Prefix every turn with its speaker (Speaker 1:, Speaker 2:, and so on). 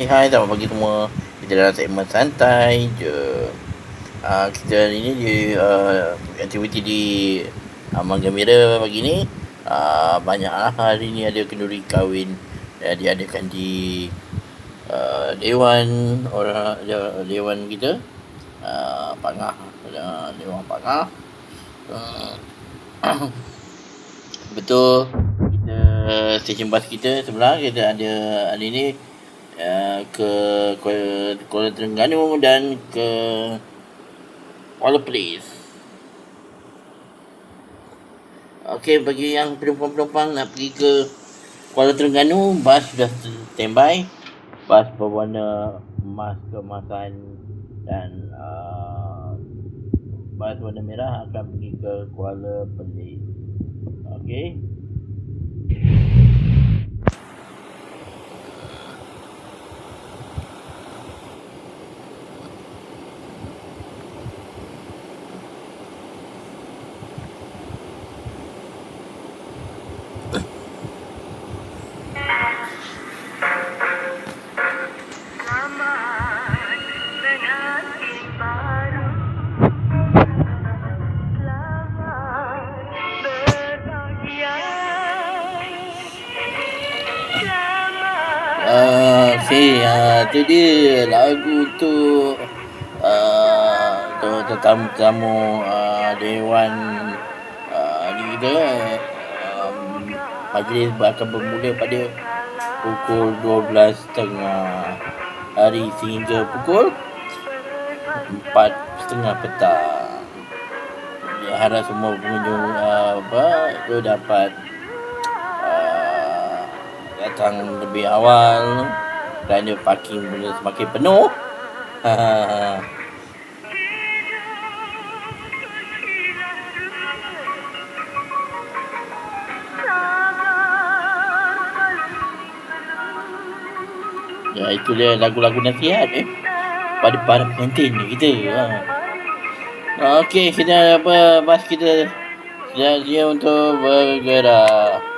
Speaker 1: Hai, selamat pagi semua. Kita dalam segmen santai je. Kita hari ni di aktiviti di Aman Gembira pagi ni. Banyaklah hari ni ada kenduri kahwin diadakan di Dewan orang Dewan kita, Pangah, Dewan Pangah. Betul, kita stesen bas kita sebelah kita ada hari ni ke Kuala Terengganu dan ke Kuala Perlis. Okey, bagi yang penumpang-penumpang nak pergi ke Kuala Terengganu, bas sudah standby. Bas berwarna emas keemasan dan bas warna merah akan pergi ke Kuala Perlis. Okey. Tu dia lagu tu tetamu-tetamu Dewan ni kita majlis akan bermula pada pukul 12.30 hari sehingga pukul 4.30 petang. Harap semua pengunjung itu dapat datang lebih awal kerana parking boleh semakin penuh. Ya, itu dia lagu-lagu nasihat pada para pengantin kita. Okey, kita bas kita dia untuk bergerak.